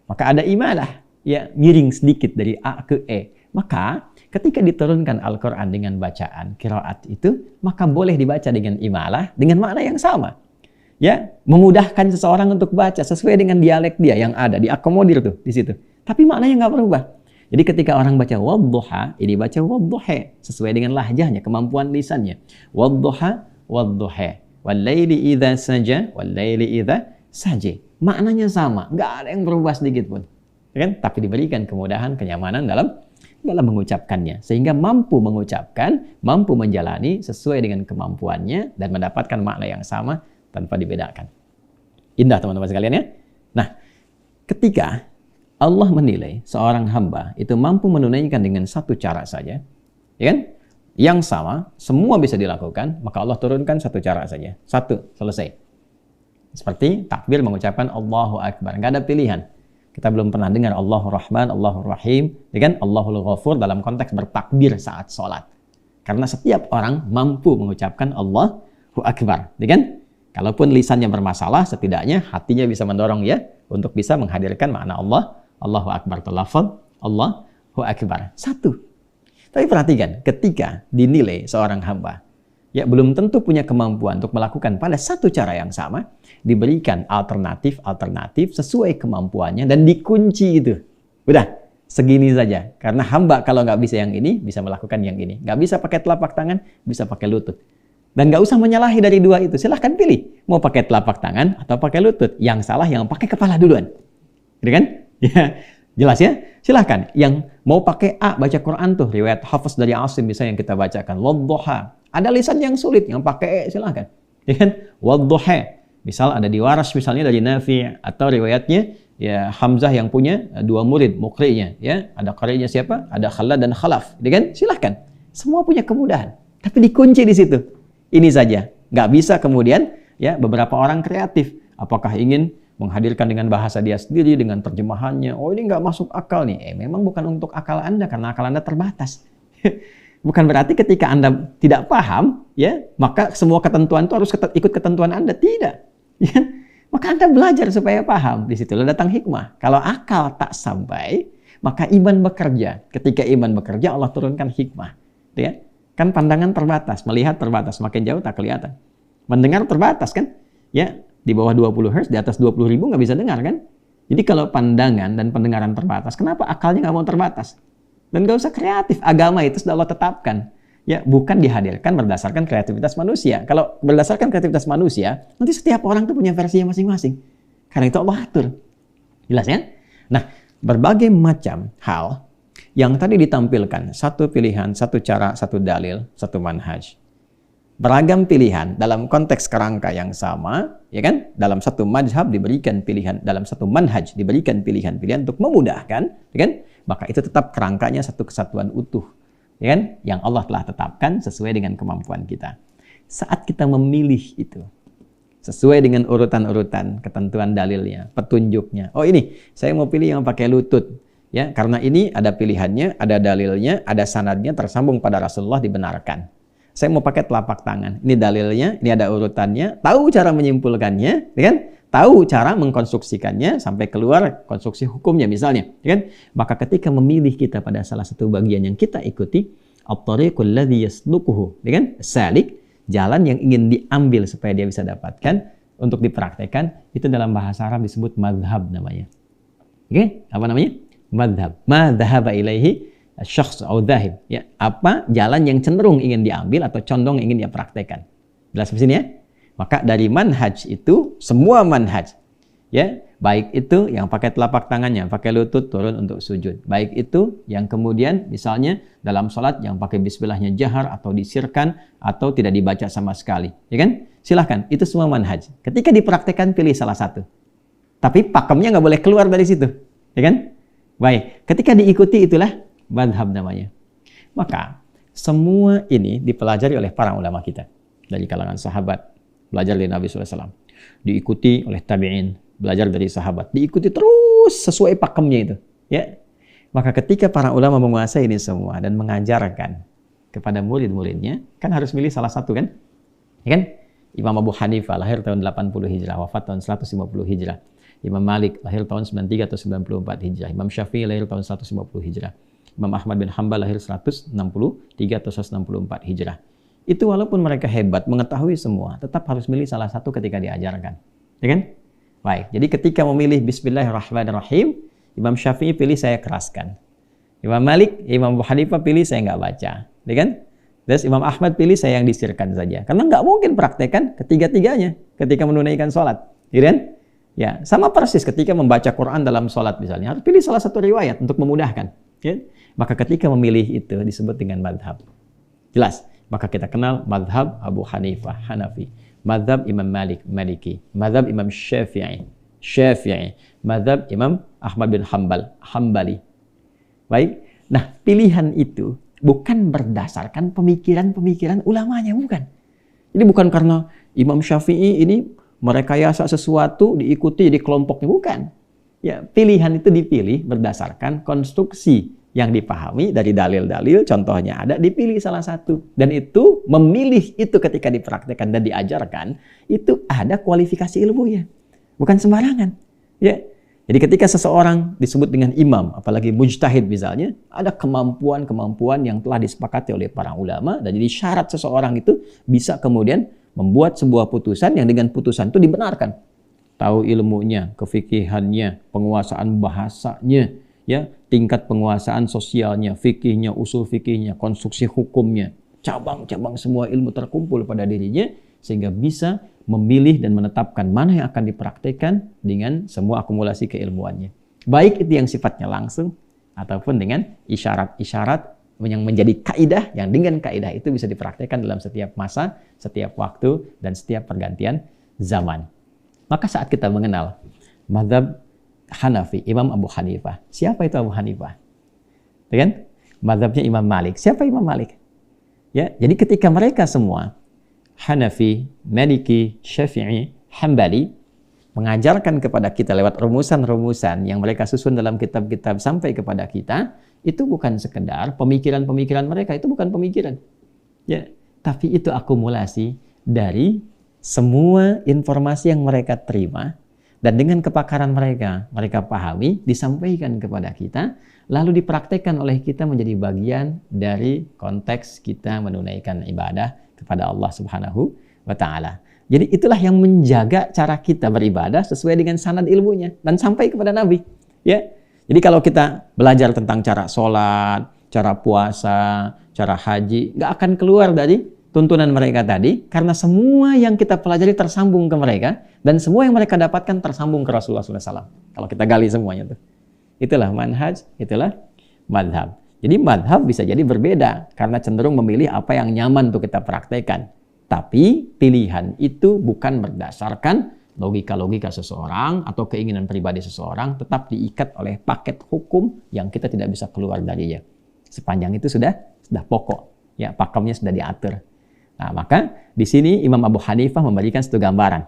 Maka ada imalah, ya miring sedikit dari A ke E. Maka ketika diturunkan Al-Quran dengan bacaan qiraat itu, maka boleh dibaca dengan imalah dengan makna yang sama. Ya, memudahkan seseorang untuk baca sesuai dengan dialek dia yang ada, diakomodir tuh di situ. Tapi maknanya nggak berubah. Jadi ketika orang baca wadduha, ini baca wadduha sesuai dengan lahjahnya, kemampuan lisannya. Wadduha, wadduha. Wal-laili idza saja, wal-laili idza saji. Maknanya sama, nggak ada yang berubah sedikit pun. Kan? Tapi diberikan kemudahan, kenyamanan dalam dalam mengucapkannya. Sehingga mampu mengucapkan, mampu menjalani sesuai dengan kemampuannya dan mendapatkan makna yang sama tanpa dibedakan. Indah teman-teman sekalian ya. Nah, ketika Allah menilai seorang hamba itu mampu menunaikan dengan satu cara saja, ya kan? Yang sama, semua bisa dilakukan, maka Allah turunkan satu cara saja. Satu, selesai. Seperti takbir mengucapkan Allahu Akbar. Nggak ada pilihan. Kita belum pernah dengar Allahur Rahman, Allahur Rahim, ya kan? Allahul Ghafur dalam konteks bertakbir saat sholat. Karena setiap orang mampu mengucapkan Allahu Akbar, ya kan? Kalaupun lisannya bermasalah, setidaknya hatinya bisa mendorong ya untuk bisa menghadirkan makna Allah, Allahu Akbar, lafaz Allahu Akbar. Satu. Tapi perhatikan, ketika dinilai seorang hamba, ya belum tentu punya kemampuan untuk melakukan pada satu cara yang sama, diberikan alternatif sesuai kemampuannya dan dikunci itu. Udah, segini saja. Karena hamba kalau nggak bisa yang ini, bisa melakukan yang ini. Nggak bisa pakai telapak tangan, bisa pakai lutut. Dan nggak usah menyalahi dari dua itu. Silahkan pilih, mau pakai telapak tangan atau pakai lutut. Yang salah yang pakai kepala duluan. Gitu kan? Ya. Jelas ya? Silahkan. Yang mau pakai A, baca Quran tuh. Riwayat Hafiz dari Asim misalnya yang kita bacakan. Wadduha. Ada lisan yang sulit. Yang pakai E, silahkan. Ya kan? Wadduha. Misal ada di Waras misalnya dari Nafi'. Atau riwayatnya ya Hamzah yang punya dua murid, mukri'nya. Ya. Ada qari'nya siapa? Ada Khalad dan Khalaf. Ya kan? Silahkan. Semua punya kemudahan. Tapi dikunci di situ. Ini saja. Nggak bisa kemudian ya beberapa orang kreatif. Apakah ingin menghadirkan dengan bahasa dia sendiri, dengan terjemahannya. Oh ini nggak masuk akal nih. Memang bukan untuk akal Anda, karena akal Anda terbatas. Bukan berarti ketika Anda tidak paham, ya maka semua ketentuan itu harus ikut ketentuan Anda. Tidak. Ya? Maka Anda belajar supaya paham. Di situ datang hikmah. Kalau akal tak sampai, maka iman bekerja. Ketika iman bekerja, Allah turunkan hikmah. Ya? Kan pandangan terbatas, melihat terbatas. Makin jauh tak kelihatan. Mendengar terbatas kan? Ya. Di bawah 20 Hz, di atas 20.000 nggak bisa dengar kan? Jadi kalau pandangan dan pendengaran terbatas, kenapa akalnya nggak mau terbatas? Dan nggak usah kreatif. Agama itu sudah Allah tetapkan. Ya, bukan dihadirkan berdasarkan kreativitas manusia. Kalau berdasarkan kreativitas manusia, nanti setiap orang tuh punya versinya masing-masing. Karena itu Allah atur. Jelas ya? Nah, berbagai macam hal yang tadi ditampilkan, satu pilihan, satu cara, satu dalil, satu manhaj. Beragam pilihan dalam konteks kerangka yang sama, ya kan? Dalam satu mazhab diberikan pilihan, dalam satu manhaj diberikan pilihan-pilihan untuk memudahkan, ya kan? Maka itu tetap kerangkanya satu kesatuan utuh, ya kan? Yang Allah telah tetapkan sesuai dengan kemampuan kita. Saat kita memilih itu, sesuai dengan urutan-urutan, ketentuan dalilnya, petunjuknya. Oh ini, saya mau pilih yang pakai lutut, ya? Karena ini ada pilihannya, ada dalilnya, ada sanadnya tersambung pada Rasulullah dibenarkan. Saya mau pakai telapak tangan. Ini dalilnya, ini ada urutannya, tahu cara menyimpulkannya, ya kan? Tahu cara mengkonstruksikannya sampai keluar konstruksi hukumnya misalnya, ya kan? Maka ketika memilih kita pada salah satu bagian yang kita ikuti, at-tariqul ladzi yasluquhu, ya kan? Salik, jalan yang ingin diambil supaya dia bisa dapatkan untuk dipraktekkan, itu dalam bahasa Arab disebut madhab namanya. Oke, apa namanya? Madhab. Ma dhahaba ilaihi syakhs atau dhahib, ya, apa jalan yang cenderung ingin diambil atau condong ingin dia praktekkan. Jelas di sini ya? Maka dari manhaj itu, semua manhaj, ya, baik itu yang pakai telapak tangannya, pakai lutut turun untuk sujud. Baik itu yang kemudian misalnya dalam sholat yang pakai bismillahnya jahar atau disirkan atau tidak dibaca sama sekali, ya kan? Silahkan, itu semua manhaj. Ketika dipraktekkan pilih salah satu. Tapi pakemnya nggak boleh keluar dari situ, ya kan? Baik, ketika diikuti itulah madhab namanya. Maka semua ini dipelajari oleh para ulama kita dari kalangan sahabat, belajar dari Nabi SAW, diikuti oleh tabi'in, belajar dari sahabat, diikuti terus sesuai pakemnya itu. Ya, maka ketika para ulama menguasai ini semua dan mengajarkan kepada murid-muridnya, kan harus milih salah satu kan? Ya kan? Imam Abu Hanifah lahir tahun 80 Hijrah, wafat tahun 150 Hijrah. Imam Malik lahir tahun 93 atau 94 Hijrah. Imam Syafi'i lahir tahun 150 Hijrah. Imam Ahmad bin Hanbal lahir 163 atau 164 Hijrah. Itu walaupun mereka hebat, mengetahui semua, tetap harus milih salah satu ketika diajarkan. Ya kan? Baik, jadi ketika memilih Bismillahirrahmanirrahim, Imam Syafi'i pilih saya keraskan. Imam Malik, Imam Abu Hanifah pilih saya nggak baca. Ya kan? Terus Imam Ahmad pilih saya yang disirkan saja. Karena nggak mungkin praktekkan ketiga-tiganya ketika menunaikan sholat. Ya kan? Ya, sama persis ketika membaca Quran dalam sholat misalnya. Harus pilih salah satu riwayat untuk memudahkan. Ya? Maka ketika memilih itu disebut dengan madhab. Jelas. Maka kita kenal madhab Abu Hanifah, Hanafi. Madhab Imam Malik, Maliki. Madhab Imam Syafi'i, Syafi'i. Madhab Imam Ahmad bin Hanbal, Hambali. Baik. Nah, pilihan itu bukan berdasarkan pemikiran-pemikiran ulamanya, bukan. Jadi bukan karena Imam Syafi'i ini merekayasa sesuatu diikuti di kelompoknya, bukan. Ya, pilihan itu dipilih berdasarkan konstruksi yang dipahami dari dalil-dalil, contohnya ada, dipilih salah satu. Dan itu, memilih itu ketika dipraktekkan dan diajarkan, itu ada kualifikasi ilmunya. Bukan sembarangan. Ya. Jadi ketika seseorang disebut dengan imam, apalagi mujtahid misalnya, ada kemampuan-kemampuan yang telah disepakati oleh para ulama, dan jadi syarat seseorang itu bisa kemudian membuat sebuah putusan yang dengan putusan itu dibenarkan. Tahu ilmunya, kefikihannya, penguasaan bahasanya, ya, tingkat penguasaan sosialnya, fikihnya, usul fikihnya, konstruksi hukumnya, cabang-cabang semua ilmu terkumpul pada dirinya, sehingga bisa memilih dan menetapkan mana yang akan dipraktekkan dengan semua akumulasi keilmuannya. Baik itu yang sifatnya langsung, ataupun dengan isyarat-isyarat yang menjadi kaidah, yang dengan kaidah itu bisa dipraktekkan dalam setiap masa, setiap waktu, dan setiap pergantian zaman. Maka saat kita mengenal mazhab Hanafi, Imam Abu Hanifah. Siapa itu Abu Hanifah? Kan? Mazhabnya Imam Malik. Siapa Imam Malik? Ya, jadi ketika mereka semua Hanafi, Maliki, Syafi'i, Hambali mengajarkan kepada kita lewat rumusan-rumusan yang mereka susun dalam kitab-kitab sampai kepada kita, itu bukan sekedar pemikiran-pemikiran mereka, itu bukan pemikiran. Ya, tapi itu akumulasi dari semua informasi yang mereka terima, dan dengan kepakaran mereka, mereka pahami, disampaikan kepada kita, lalu dipraktekkan oleh kita menjadi bagian dari konteks kita menunaikan ibadah kepada Allah Subhanahu wa Ta'ala. Jadi itulah yang menjaga cara kita beribadah sesuai dengan sanad ilmunya dan sampai kepada Nabi. Ya, jadi kalau kita belajar tentang cara sholat, cara puasa, cara haji, nggak akan keluar dari tuntunan mereka tadi, karena semua yang kita pelajari tersambung ke mereka, dan semua yang mereka dapatkan tersambung ke Rasulullah SAW. Kalau kita gali semuanya tuh. Itulah manhaj, itulah madhab. Jadi madhab bisa jadi berbeda, karena cenderung memilih apa yang nyaman untuk kita praktekkan. Tapi pilihan itu bukan berdasarkan logika-logika seseorang atau keinginan pribadi seseorang, tetap diikat oleh paket hukum yang kita tidak bisa keluar darinya. Sepanjang itu sudah pokok, ya, pakemnya sudah diatur. Nah, maka di sini Imam Abu Hanifah memberikan satu gambaran.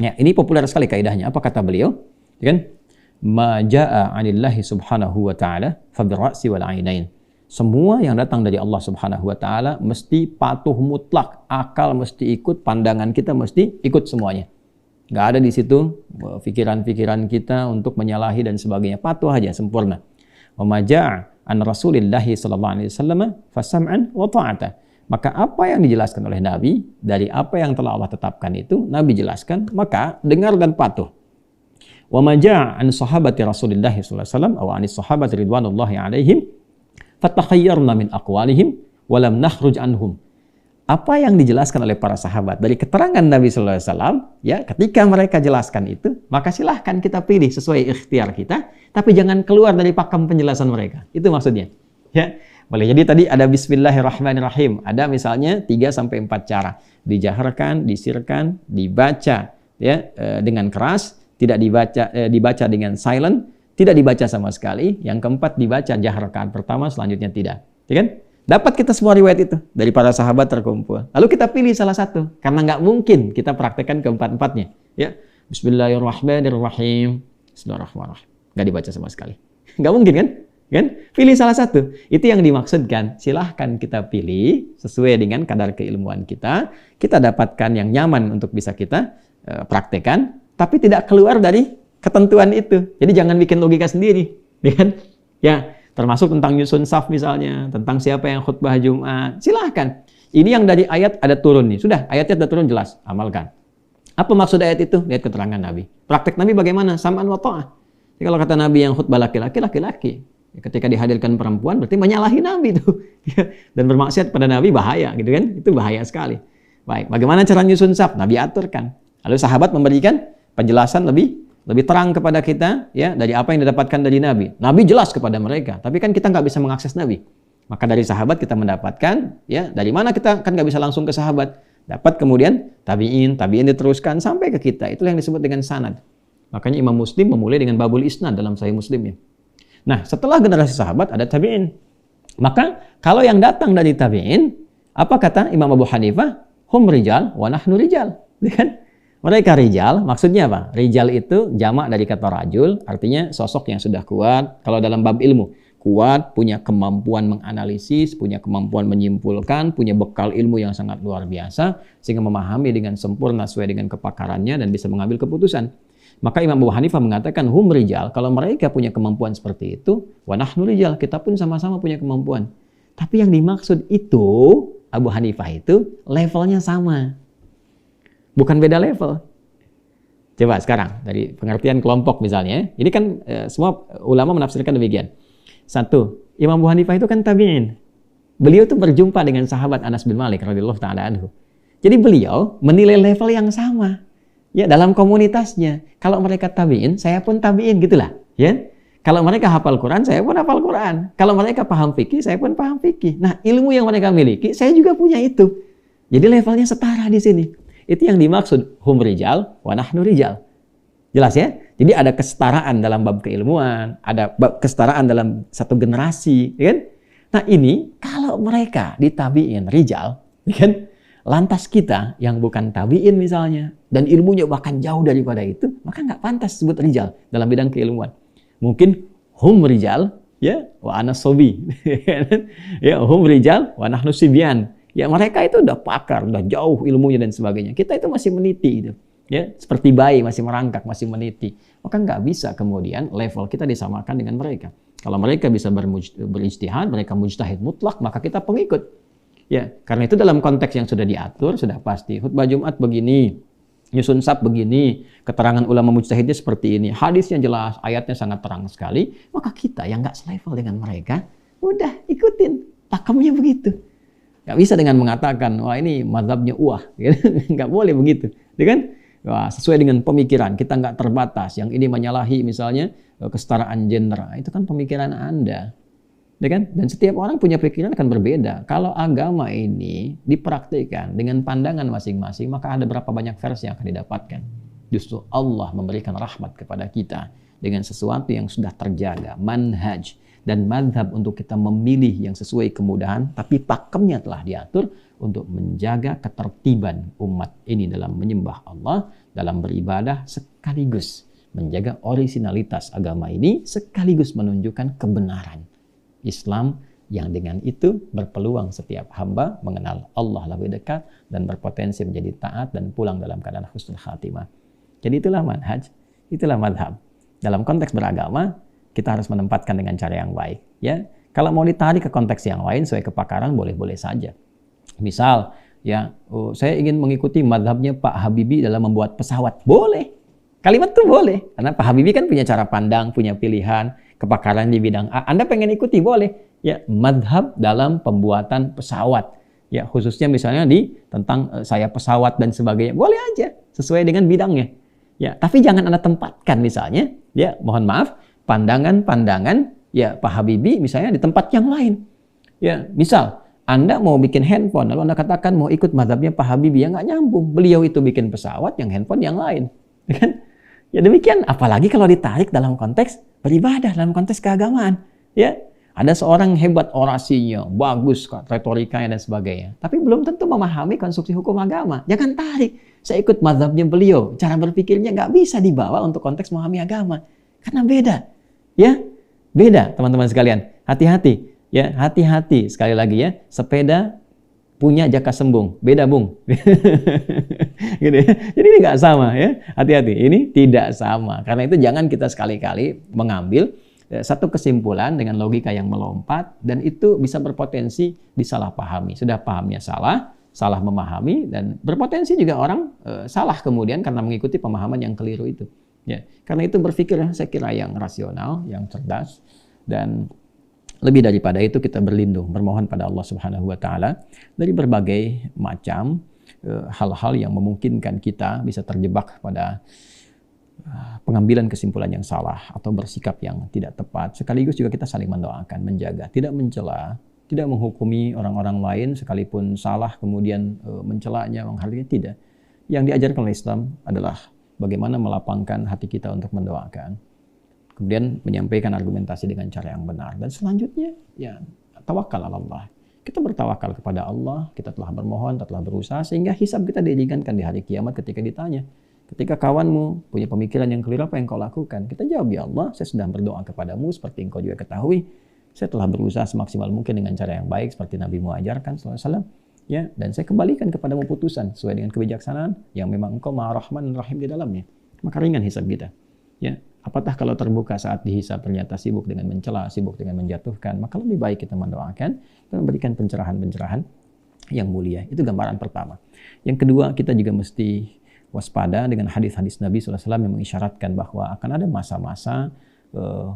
Ya, ini populer sekali kaidahnya. Apa kata beliau? Kan? Ma jaa 'anillahi subhanahu wa ta'ala fa birra'si wal 'ainain. Semua yang datang dari Allah Subhanahu wa Ta'ala mesti patuh mutlak, akal mesti ikut, pandangan kita mesti ikut semuanya. Nggak ada di situ pikiran-pikiran kita untuk menyalahi dan sebagainya. Patuh aja, sempurna. Wa ma jaa an Rasulillahi sallallahu alaihi wasallam fa sam'an wa ta'ata. Maka apa yang dijelaskan oleh Nabi dari apa yang telah Allah tetapkan itu Nabi jelaskan, maka dengar dan patuh. Wa ma jaa an sahabati Rasulillahi sallallahu alaihi wasallam aw anis sahabati ridwanullahi alaihim fatakhayyarna min aqwalihim wa lam nakhruj anhum. Apa yang dijelaskan oleh para sahabat dari keterangan Nabi sallallahu alaihi wasallam, ya, ketika mereka jelaskan itu, maka silahkan kita pilih sesuai ikhtiar kita, tapi jangan keluar dari pakem penjelasan mereka. Itu maksudnya. Ya. Boleh jadi tadi ada bismillahirrahmanirrahim. Ada misalnya 3 sampai 4 cara. Dijaharkan, disirkan, dibaca ya dengan keras, tidak dibaca dengan silent, tidak dibaca sama sekali. Yang keempat dibaca jaharkan pertama, selanjutnya tidak. Ya kan? Dapat kita semua riwayat itu dari para sahabat terkumpul. Lalu kita pilih salah satu karena nggak mungkin kita praktekkan keempat-empatnya. Ya, bismillahirrahmanirrahim. Bismillahirrahmanirrahim. Nggak dibaca sama sekali. Nggak mungkin kan? Kan? Pilih salah satu. Itu yang dimaksudkan. Silahkan kita pilih sesuai dengan kadar keilmuan kita. Kita dapatkan yang nyaman untuk bisa kita praktekkan, tapi tidak keluar dari ketentuan itu. Jadi jangan bikin logika sendiri. Ya kan? Ya, termasuk tentang nyusun saf misalnya, tentang siapa yang khutbah Jumat. Silahkan. Ini yang dari ayat ada turun nih. Sudah, ayatnya ada turun jelas. Amalkan. Apa maksud ayat itu? Lihat keterangan Nabi. Praktek Nabi bagaimana? Sam'an wa ta'ah. Jadi kalau kata Nabi yang khutbah laki-laki, laki-laki. Ketika dihadirkan perempuan berarti menyalahi Nabi itu. Dan bermaksiat pada Nabi bahaya gitu kan. Itu bahaya sekali. Baik, bagaimana cara nyusun saf? Nabi aturkan. Lalu sahabat memberikan penjelasan lebih lebih terang kepada kita ya dari apa yang didapatkan dari Nabi. Nabi jelas kepada mereka, tapi kan kita nggak bisa mengakses Nabi. Maka dari sahabat kita mendapatkan, ya dari mana kita kan nggak bisa langsung ke sahabat. Dapat kemudian tabi'in diteruskan sampai ke kita. Itulah yang disebut dengan sanad. Makanya Imam Muslim memulai dengan babul isnad dalam Sahih Muslimnya. Nah, setelah generasi sahabat ada tabi'in. Maka kalau yang datang dari tabi'in, apa kata Imam Abu Hanifah? Hum rijal wa nahnu rijal. Kan? Mereka rijal, maksudnya apa? Rijal itu jamak dari kata rajul, artinya sosok yang sudah kuat. Kalau dalam bab ilmu, kuat, punya kemampuan menganalisis, punya kemampuan menyimpulkan, punya bekal ilmu yang sangat luar biasa, sehingga memahami dengan sempurna sesuai dengan kepakarannya dan bisa mengambil keputusan. Maka Imam Abu Hanifah mengatakan, hum rijal, kalau mereka punya kemampuan seperti itu, wa nahnu rijal, kita pun sama-sama punya kemampuan. Tapi yang dimaksud itu, Abu Hanifah itu levelnya sama. Bukan beda level. Coba sekarang, dari pengertian kelompok misalnya, ini kan semua ulama menafsirkan demikian. Satu, Imam Abu Hanifah itu kan tabi'in. Beliau tuh berjumpa dengan sahabat Anas bin Malik radhiyallahu ta'ala anhu. Jadi beliau menilai level yang sama. Ya, dalam komunitasnya. Kalau mereka tabi'in, saya pun tabi'in gitulah, ya. Kalau mereka hafal Quran, saya pun hafal Quran. Kalau mereka paham fikih, saya pun paham fikih. Nah, ilmu yang mereka miliki, saya juga punya itu. Jadi levelnya setara di sini. Itu yang dimaksud hum rijal wa nahnu rijal. Jelas ya? Jadi ada kesetaraan dalam bab keilmuan, ada bab kesetaraan dalam satu generasi, ya kan? Nah, ini kalau mereka ditabiin rijal, ya kan? Lantas kita yang bukan tabiin misalnya dan ilmunya bahkan jauh daripada itu, maka nggak pantas disebut rijal dalam bidang keilmuan. Mungkin hum rijal ya wa ana sobi. Ya, hum rijal wa nahnu sibyan. Ya mereka itu udah pakar, udah jauh ilmunya dan sebagainya. Kita itu masih meniti gitu. Ya, seperti bayi masih merangkak, masih meniti. Maka nggak bisa kemudian level kita disamakan dengan mereka. Kalau mereka bisa berijtihad, mereka mujtahid mutlak, maka kita pengikut. Ya, karena itu dalam konteks yang sudah diatur, sudah pasti. Khutbah Jumat begini, nyusun sab begini, keterangan ulama mujtahidnya seperti ini, hadisnya jelas, ayatnya sangat terang sekali. Maka kita yang nggak selevel dengan mereka, udah ikutin, pakemnya begitu. Nggak bisa dengan mengatakan, wah ini mazhabnya nggak boleh begitu, ya kan? Wah, sesuai dengan pemikiran, kita nggak terbatas. Yang ini menyalahi misalnya kesetaraan gender, itu kan pemikiran Anda, ya kan? Dan setiap orang punya pikiran akan berbeda. Kalau agama ini dipraktikkan dengan pandangan masing-masing, maka ada berapa banyak versi yang akan didapatkan. Justru Allah memberikan rahmat kepada kita dengan sesuatu yang sudah terjaga, manhaj dan madhab untuk kita memilih yang sesuai kemudahan, tapi pakemnya telah diatur untuk menjaga ketertiban umat ini dalam menyembah Allah, dalam beribadah, sekaligus menjaga orisinalitas agama ini, sekaligus menunjukkan kebenaran Islam yang dengan itu berpeluang setiap hamba mengenal Allah lebih dekat dan berpotensi menjadi taat dan pulang dalam keadaan husnul khatimah. Jadi itulah manhaj, itulah madhab. Dalam konteks beragama, kita harus menempatkan dengan cara yang baik. Ya, kalau mau ditarik ke konteks yang lain sesuai kepakaran boleh-boleh saja. Misal, ya, saya ingin mengikuti madhabnya Pak Habibie dalam membuat pesawat, boleh. Kalimat itu boleh, karena Pak Habibie kan punya cara pandang, punya pilihan, kepakaran di bidang A. Anda pengen ikuti, boleh. Ya, madhab dalam pembuatan pesawat. Ya, khususnya misalnya tentang sayap pesawat dan sebagainya, boleh aja sesuai dengan bidangnya. Ya, tapi jangan Anda tempatkan misalnya, ya, mohon maaf, pandangan-pandangan ya Pak Habibie misalnya di tempat yang lain. Ya, misal Anda mau bikin handphone, lalu Anda katakan mau ikut mazhabnya Pak Habibie, ya nggak nyambung. Beliau itu bikin pesawat, yang handphone yang lain. Ya demikian, apalagi kalau ditarik dalam konteks beribadah, dalam konteks keagamaan. Ya, ada seorang hebat orasinya, bagus retorikanya dan sebagainya, tapi belum tentu memahami konstruksi hukum agama. Jangan tarik, saya ikut mazhabnya beliau, cara berpikirnya nggak bisa dibawa untuk konteks memahami agama. Karena beda. Ya, beda teman-teman sekalian. Hati-hati, ya, hati-hati sekali lagi ya. Sepeda punya jaka sembung, beda bung. Gitu ya. Jadi ini nggak sama ya. Hati-hati, ini tidak sama. Karena itu jangan kita sekali-kali mengambil satu kesimpulan dengan logika yang melompat dan itu bisa berpotensi disalahpahami. Sudah pahamnya salah, salah memahami dan berpotensi juga orang salah kemudian karena mengikuti pemahaman yang keliru itu. Ya, karena itu berpikir saya kira yang rasional, yang cerdas, dan lebih daripada itu kita berlindung, bermohon pada Allah Subhanahu wa Ta'ala dari berbagai macam hal-hal yang memungkinkan kita bisa terjebak pada pengambilan kesimpulan yang salah atau bersikap yang tidak tepat. Sekaligus juga kita saling mendoakan, menjaga, tidak mencela, tidak menghukumi orang-orang lain sekalipun salah kemudian mencelanya, menghargai, tidak. Yang diajarkan oleh Islam adalah bagaimana melapangkan hati kita untuk mendoakan, kemudian menyampaikan argumentasi dengan cara yang benar, dan selanjutnya ya tawakal ala Allah. Kita bertawakal kepada Allah, kita telah bermohon, kita telah berusaha, sehingga hisab kita diringankan di hari kiamat ketika ditanya. Ketika kawanmu punya pemikiran yang keliru, apa yang kau lakukan? Kita jawab, ya Allah, saya sudah berdoa kepadamu seperti engkau juga ketahui. Saya telah berusaha semaksimal mungkin dengan cara yang baik seperti Nabi mu ajarkan sallallahu alaihi wasallam. Ya, dan saya kembalikan kepadamu putusan sesuai dengan kebijaksanaan yang memang engkau Maha Rahman dan Rahim di dalamnya. Maka ringan hisab kita. Ya, apatah kalau terbuka saat dihisab ternyata sibuk dengan mencela, sibuk dengan menjatuhkan, maka lebih baik kita mendoakan dan memberikan pencerahan-pencerahan yang mulia. Itu gambaran pertama. Yang kedua, kita juga mesti waspada dengan hadis-hadis Nabi SAW yang mengisyaratkan bahwa akan ada masa-masa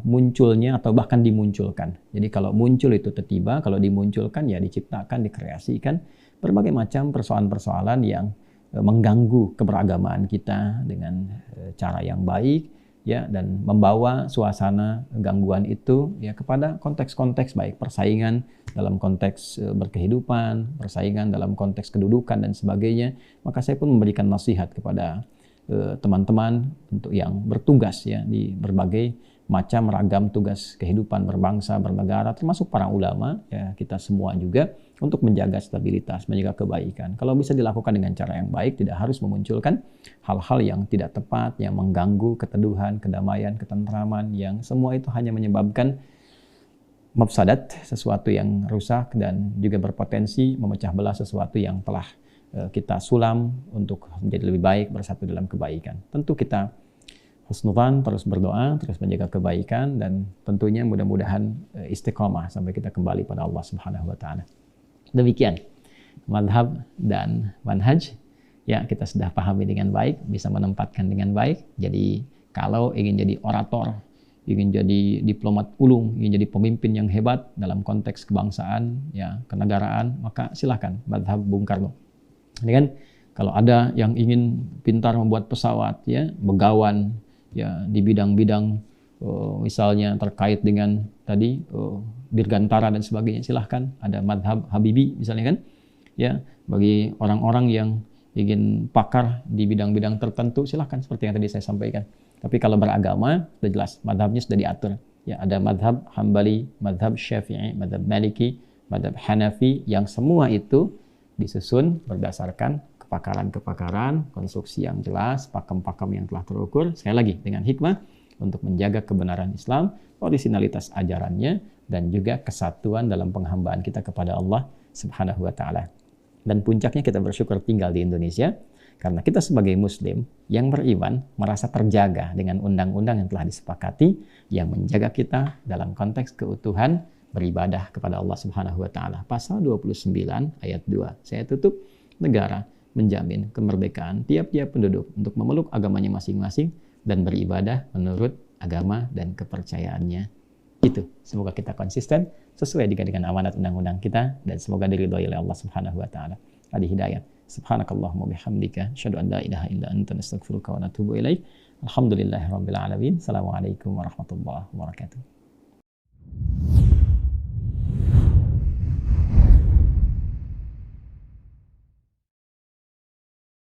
munculnya atau bahkan dimunculkan. Jadi kalau muncul itu tiba-tiba, kalau dimunculkan ya diciptakan, dikreasikan berbagai macam persoalan-persoalan yang mengganggu keberagamaan kita dengan cara yang baik, ya, dan membawa suasana gangguan itu ya kepada konteks-konteks baik persaingan dalam konteks berkehidupan, persaingan dalam konteks kedudukan dan sebagainya. Maka saya pun memberikan nasihat kepada teman-teman untuk yang bertugas ya di berbagai macam ragam tugas kehidupan berbangsa, bernegara, termasuk para ulama ya, kita semua juga, untuk menjaga stabilitas, menjaga kebaikan. Kalau bisa dilakukan dengan cara yang baik, tidak harus memunculkan hal-hal yang tidak tepat, yang mengganggu keteduhan, kedamaian, ketentraman, yang semua itu hanya menyebabkan mafsadat, sesuatu yang rusak, dan juga berpotensi memecah belah sesuatu yang telah kita sulam untuk menjadi lebih baik, bersatu dalam kebaikan. Tentu kita husnudzan, terus berdoa, terus menjaga kebaikan, dan tentunya mudah-mudahan istiqomah sampai kita kembali pada Allah Subhanahu wa taala. Demikian madhab dan manhaj ya, kita sudah pahami dengan baik, bisa menempatkan dengan baik. Jadi kalau ingin jadi orator, ingin jadi diplomat ulung, ingin jadi pemimpin yang hebat dalam konteks kebangsaan ya, kenegaraan, maka silakan madhab Bung Karno. Ini kan kalau ada yang ingin pintar membuat pesawat ya, begawan ya di bidang-bidang misalnya terkait dengan tadi dirgantara dan sebagainya, silahkan. Ada madhab Habibi misalnya kan ya, bagi orang-orang yang ingin pakar di bidang-bidang tertentu, silahkan seperti yang tadi saya sampaikan. Tapi kalau beragama sudah jelas madhabnya sudah diatur ya, ada madhab Hambali, madhab Syafi'i, madhab Maliki, madhab Hanafi, yang semua itu disusun berdasarkan kepakaran-kepakaran, konstruksi yang jelas, pakem-pakem yang telah terukur, sekali lagi dengan hikmah untuk menjaga kebenaran Islam, orisinalitas ajarannya, dan juga kesatuan dalam penghambaan kita kepada Allah Subhanahu wa taala. Dan puncaknya kita bersyukur tinggal di Indonesia, karena kita sebagai Muslim yang beriman merasa terjaga dengan undang-undang yang telah disepakati, yang menjaga kita dalam konteks keutuhan beribadah kepada Allah Subhanahu wa taala. Pasal 29 ayat 2. Saya tutup, negara menjamin kemerdekaan tiap-tiap penduduk untuk memeluk agamanya masing-masing dan beribadah menurut agama dan kepercayaannya. Itu, semoga kita konsisten sesuai dengan amanat undang-undang kita, dan semoga diridhoi oleh Allah Subhanahu wa taala. Adi hidayah. Subhanakallahumma bihamdika asyhadu an la ilaha illa anta nastaghfiruka wa natubu ilaik. Alhamdulillahirabbil alamin. Assalamualaikum warahmatullahi wabarakatuh.